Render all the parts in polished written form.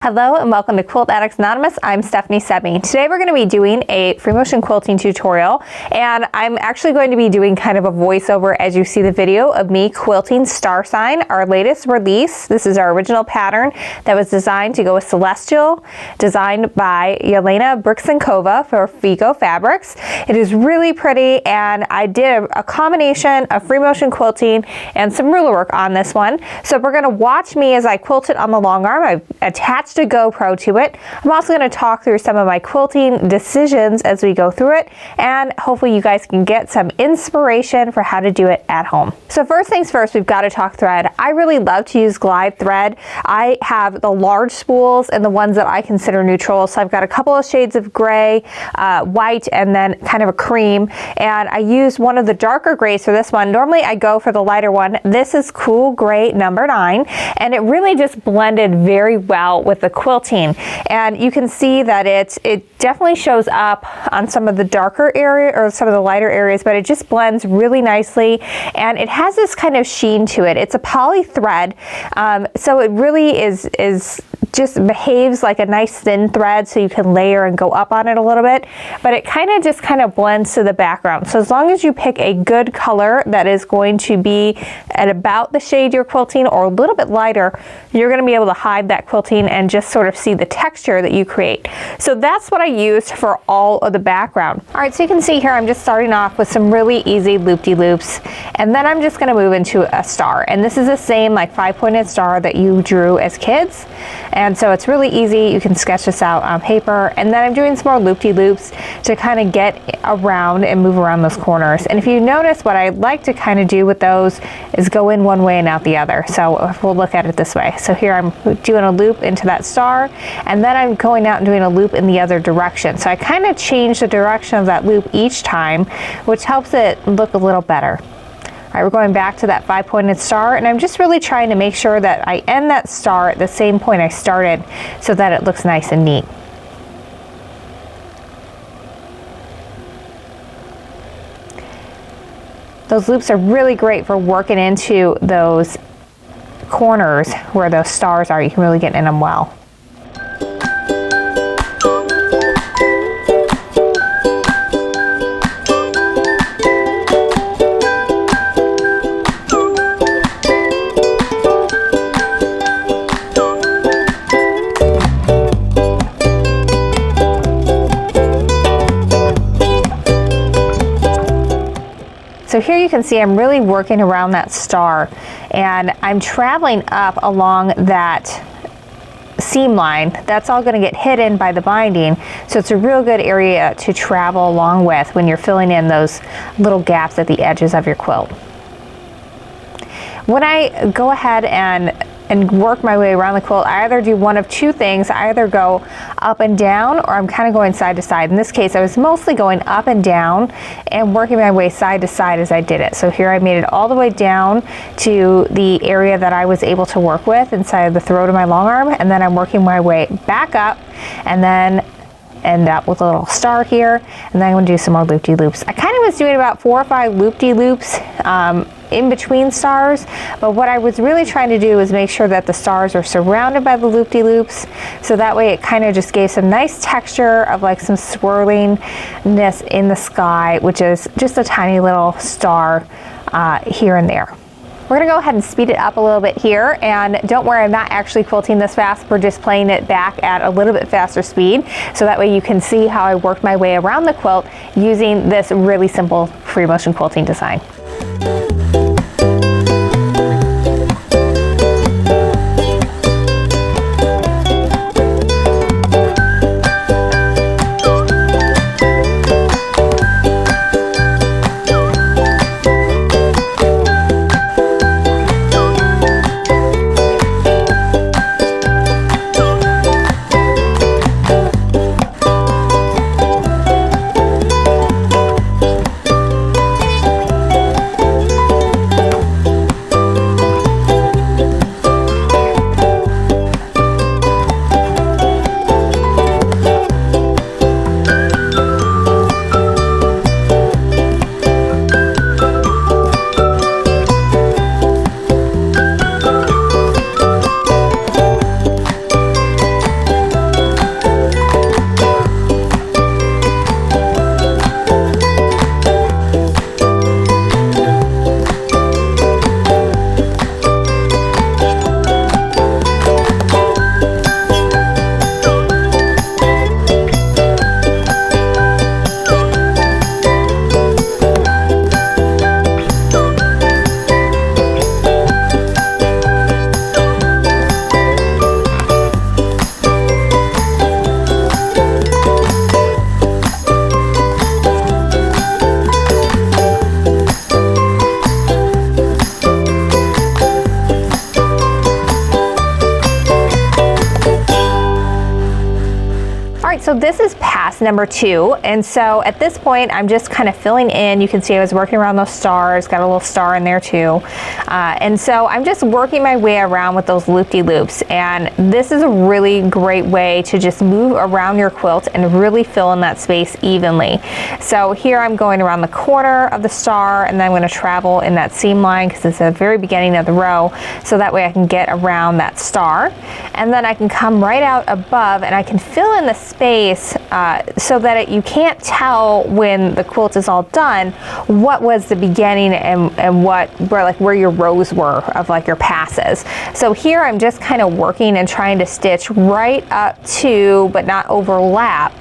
Hello and welcome to Quilt Addicts Anonymous. I'm Stephanie Soebbing. Today we're going to be doing a free motion quilting tutorial, and I'm actually going to be doing kind of a voiceover as you see the video of me quilting Star Sign, our latest release. This is our original pattern that was designed to go with Celestial, designed by Yelena Brixenkova for Figo Fabrics. It is really pretty, and I did a combination of free motion quilting and some ruler work on this one. So we're going to watch me as I quilt it on the long arm. I've attached a GoPro to it. I'm also going to talk through some of my quilting decisions as we go through it, and hopefully you guys can get some inspiration for how to do it at home. So first things first, we've got to talk thread. I really love to use glide thread. I have the large spools and the ones that I consider neutral. So I've got a couple of shades of gray, white, and then kind of a cream. And I use one of the darker grays for this one. Normally I go for the lighter one. This is Cool Gray number 9, and it really just blended very well with the quilting, and you can see that it definitely shows up on some of the darker area or some of the lighter areas, but it just blends really nicely, and it has this kind of sheen to it. It's a poly thread, so it really is just behaves like a nice thin thread, so you can layer and go up on it a little bit, but it kind of blends to the background. So as long as you pick a good color that is going to be at about the shade you're quilting or a little bit lighter, you're going to be able to hide that quilting and just sort of see the texture that you create. So that's what I used for all of the background. All right, so you can see here I'm just starting off with some really easy loop-de-loops, and then I'm just going to move into a star, and this is the same like 5-pointed star that you drew as kids. And so it's really easy. You can sketch this out on paper. And then I'm doing some more loop-de-loops to kind of get around and move around those corners. And if you notice, what I like to kind of do with those is go in one way and out the other. So we'll look at it this way. So here I'm doing a loop into that star, and then I'm going out and doing a loop in the other direction. So I kind of change the direction of that loop each time, which helps it look a little better. All right, we're going back to that 5-pointed star, and I'm just really trying to make sure that I end that star at the same point I started so that it looks nice and neat. Those loops are really great for working into those corners where those stars are. You can really get in them well. So here you can see I'm really working around that star, and I'm traveling up along that seam line. That's all going to get hidden by the binding, so it's a real good area to travel along with when you're filling in those little gaps at the edges of your quilt. When I go ahead and work my way around the quilt, I either do one of two things. I either go up and down, or I'm kind of going side to side. In this case, I was mostly going up and down and working my way side to side as I did it. So here I made it all the way down to the area that I was able to work with inside of the throat of my long arm, and then I'm working my way back up and then end up with a little star here, and then I'm going to do some more loop-de-loops. I kind of was doing about 4 or 5 loop-de-loops in between stars, but what I was really trying to do was make sure that the stars are surrounded by the loop-de-loops, so that way it kind of just gave some nice texture of like some swirlingness in the sky, which is just a tiny little star here and there. We're going to go ahead and speed it up a little bit here, and don't worry, I'm not actually quilting this fast. We're just playing it back at a little bit faster speed, so that way you can see how I worked my way around the quilt using this really simple free motion quilting design. so this is pass number 2, and so at this point I'm just kind of filling in. You can see I was working around those stars, got a little star in there too, and so I'm just working my way around with those loop-de-loops, and this is a really great way to just move around your quilt and really fill in that space evenly. So here I'm going around the corner of the star, and then I'm going to travel in that seam line because it's at the very beginning of the row, so that way I can get around that star, and then I can come right out above and I can fill in the space so that you can't tell when the quilt is all done what was the beginning and where your rows were of like your passes. So here I'm just kind of working and trying to stitch right up to, but not overlap,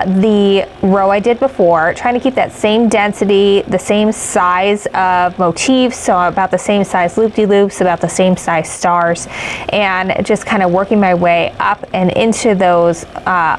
the row I did before, trying to keep that same density, the same size of motifs, so about the same size loop-de-loops, about the same size stars, and just kind of working my way up and into those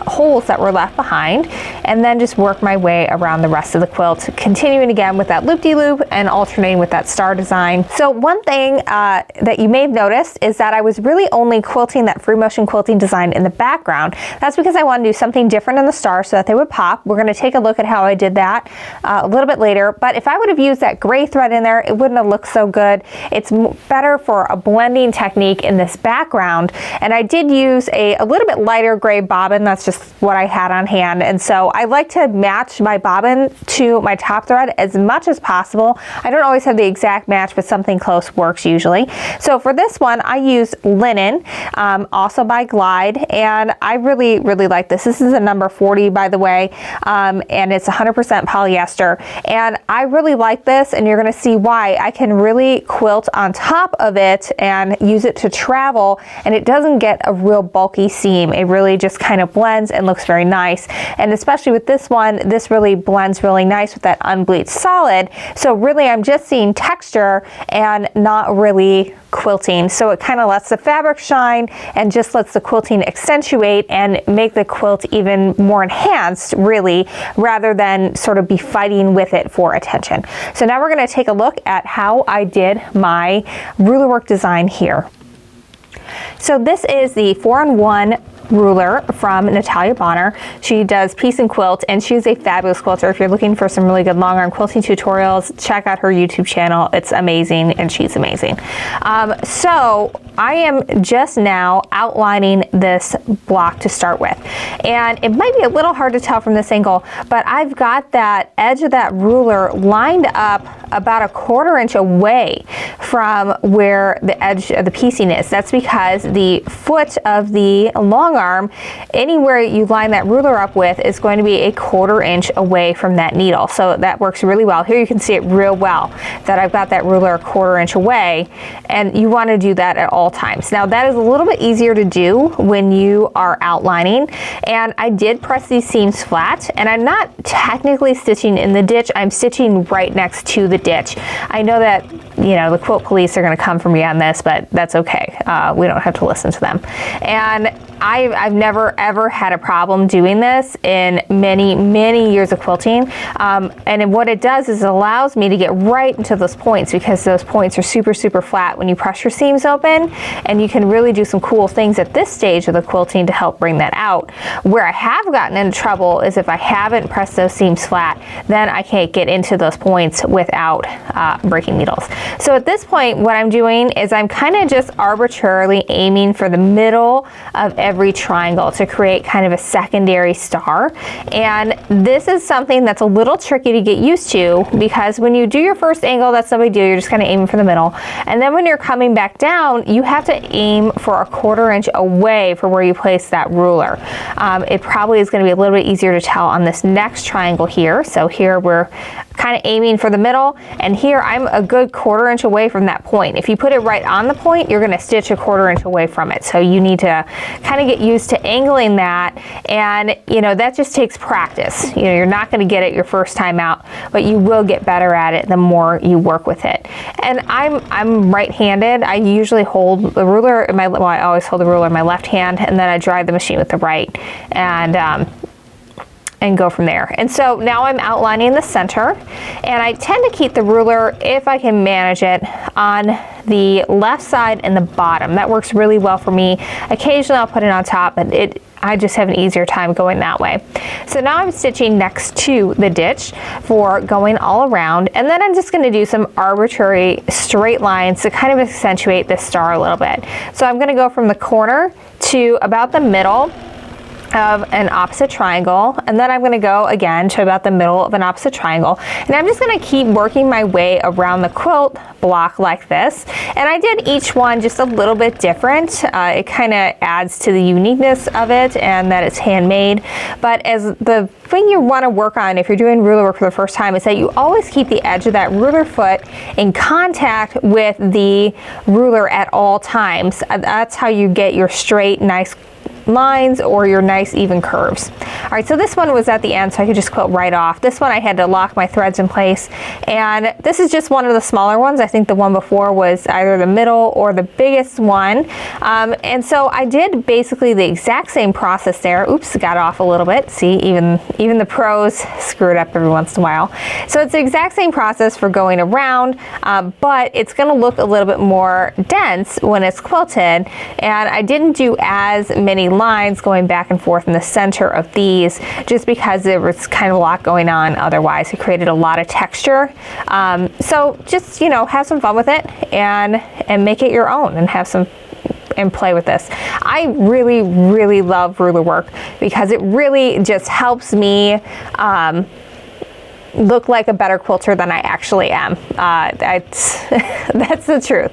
holes that were left behind, and then just work my way around the rest of the quilt, continuing again with that loop-de-loop and alternating with that star design. So one thing that you may have noticed is that I was really only quilting that free motion quilting design in the background. That's because I want to do something different in the stars so that they would pop. We're going to take a look at how I did that a little bit later, but if I would have used that gray thread in there, it wouldn't have looked so good. It's better for a blending technique in this background, and I did use a little bit lighter gray bobbin. That's just what I had on hand, and so I like to match my bobbin to my top thread as much as possible. I don't always have the exact match, but something close works usually. So for this one I use linen, also by Glide, and I really like this. This is a number 40, by the way, and it's 100% polyester, and I really like this, and you're going to see why. I can really quilt on top of it and use it to travel, and it doesn't get a real bulky seam. It really just kind of blends and looks very nice, and especially with this one, this really blends really nice with that unbleached solid. So really I'm just seeing texture and not really quilting, so it kind of lets the fabric shine and just lets the quilting accentuate and make the quilt even more enhanced, really, rather than sort of be fighting with it for attention. So now we're going to take a look at how I did my Rulerwork design here. So this is the 4-in-1 ruler from Natalia Bonner. She does Piece and Quilt, and she's a fabulous quilter. If you're looking for some really good long arm quilting tutorials, check out her YouTube channel. It's amazing, and she's amazing. So I am just now outlining this block to start with, and it might be a little hard to tell from this angle, but I've got that edge of that ruler lined up about 1/4 inch away from where the edge of the piecing is. That's because the foot of the long arm, anywhere you line that ruler up with, is going to be 1/4 inch away from that needle. So that works really well. Here you can see it real well that I've got that ruler 1/4 inch away, and you want to do that at all times. Now that is a little bit easier to do when you are outlining, and I did press these seams flat, and I'm not technically stitching in the ditch. I'm stitching right next to the ditch. I know that, you know, the quilt police are going to come for me on this, but that's okay. We don't have to listen to them. And I've never ever had a problem doing this in many years of quilting, and what it does is it allows me to get right into those points, because those points are super flat when you press your seams open, and you can really do some cool things at this stage of the quilting to help bring that out. Where I have gotten into trouble is if I haven't pressed those seams flat, then I can't get into those points without breaking needles. So at this point what I'm doing is I'm kind of just arbitrarily aiming for the middle of every triangle to create kind of a secondary star, and this is something that's a little tricky to get used to, because when you do your first angle, that's no big deal, you're just kind of aiming for the middle, and then when you're coming back down, you have to aim for 1/4 inch away from where you place that ruler. It probably is going to be a little bit easier to tell on this next triangle here. So here we're kind of aiming for the middle, and here I'm a good 1/4 inch away from that point. If you put it right on the point, you're going to stitch 1/4 inch away from it. So you need to kind of get used to angling that, and you know, that just takes practice. You know, you're not going to get it your first time out, but you will get better at it the more you work with it. And I'm right-handed. I usually hold the ruler in my, well, I always hold the ruler in my left hand, and then I drive the machine with the right, and go from there. And so now I'm outlining the center, and I tend to keep the ruler, if I can manage it, on the left side and the bottom. That works really well for me. Occasionally I'll put it on top, but I just have an easier time going that way. So now I'm stitching next to the ditch for going all around, and then I'm just going to do some arbitrary straight lines to kind of accentuate this star a little bit. So I'm going to go from the corner to about the middle of an opposite triangle, and then I'm going to go again to about the middle of an opposite triangle, and I'm just going to keep working my way around the quilt block like this. And I did each one just a little bit different. It kind of adds to the uniqueness of it and that it's handmade. But as the thing you want to work on if you're doing ruler work for the first time is that you always keep the edge of that ruler foot in contact with the ruler at all times. That's how you get your straight, nice lines or your nice even curves. All right, so this one was at the end, so I could just quilt right off. This one I had to lock my threads in place, and this is just one of the smaller ones. I think the one before was either the middle or the biggest one. And so I did basically the exact same process there. Oops, got off a little bit. See, even the pros screw it up every once in a while. So it's the exact same process for going around, but it's gonna look a little bit more dense when it's quilted. And I didn't do as many lines going back and forth in the center of these just because there was kind of a lot going on otherwise. It created a lot of texture. So just, you know, have some fun with it and make it your own and have some and play with this. I really, really love ruler work because it really just helps me look like a better quilter than I actually am. That's the truth.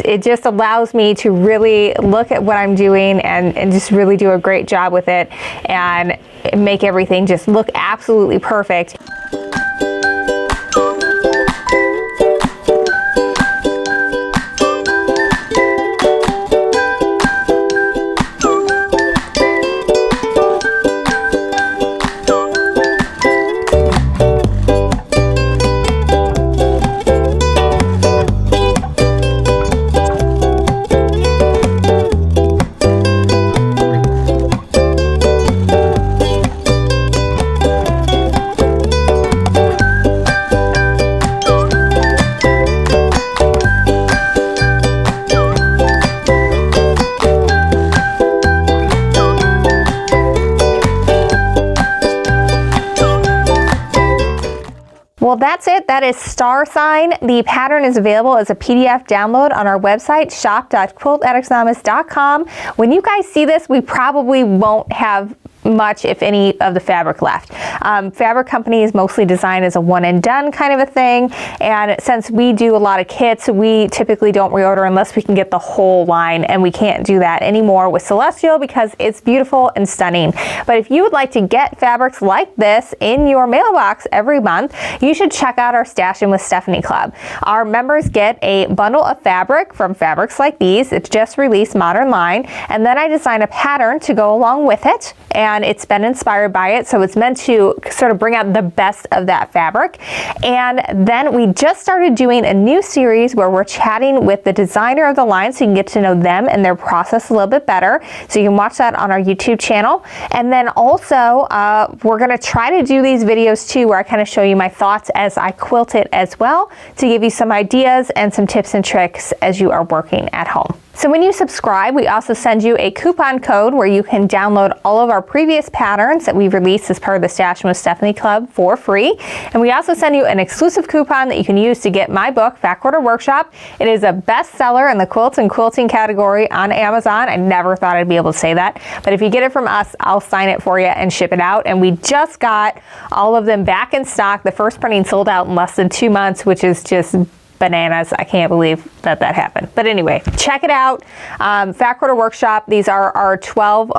It just allows me to really look at what I'm doing and just really do a great job with it and make everything just look absolutely perfect. Well, that's it. That is Star Sign. The pattern is available as a PDF download on our website, shop.quiltaddictsanonymous.com. When you guys see this, we probably won't have much, if any, of the fabric left. Fabric Company is mostly designed as a one and done kind of a thing, and since we do a lot of kits, we typically don't reorder unless we can get the whole line, and we can't do that anymore with Celestial because it's beautiful and stunning. But if you would like to get fabrics like this in your mailbox every month, you should check out our Stash In with Stephanie Club. Our members get a bundle of fabric from fabrics like these. It's just released modern line, and then I design a pattern to go along with it, and it's been inspired by it, so it's meant to sort of bring out the best of that fabric. And then we just started doing a new series where we're chatting with the designer of the line so you can get to know them and their process a little bit better. So you can watch that on our YouTube channel. And then also we're going to try to do these videos too where I kind of show you my thoughts as I quilt it as well, to give you some ideas and some tips and tricks as you are working at home. So when you subscribe, we also send you a coupon code where you can download all of our previous patterns that we've released as part of the Stash In with Stephanie Club for free. And we also send you an exclusive coupon that you can use to get my book, Fat Quarter Workshop. It is a bestseller in the quilts and quilting category on Amazon. I never thought I'd be able to say that, but if you get it from us, I'll sign it for you and ship it out. And we just got all of them back in stock. The first printing sold out in less than 2 months, which is just bananas. I can't believe that happened. But anyway, check it out. Fat Quarter Workshop. These are our 12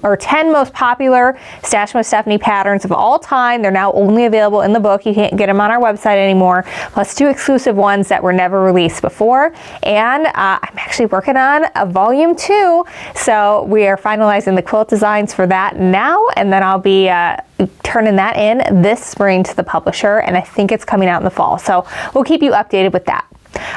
or 10 most popular Stash In with Stephanie patterns of all time. They're now only available in the book. You can't get them on our website anymore. Plus 2 exclusive ones that were never released before. And I'm actually working on a volume 2. So we are finalizing the quilt designs for that now. And then I'll be turning that in this spring to the publisher. And I think it's coming out in the fall. So we'll keep you updated with that.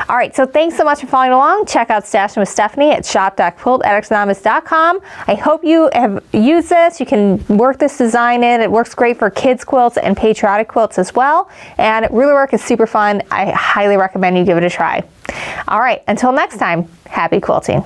All right, so thanks so much for following along. Check out Stash In with Stephanie at shop.quiltaddictsanonymous.com. I hope you have used this. You can work this design in. It works great for kids quilts and patriotic quilts as well. And ruler work is super fun. I highly recommend you give it a try. All right, until next time, happy quilting.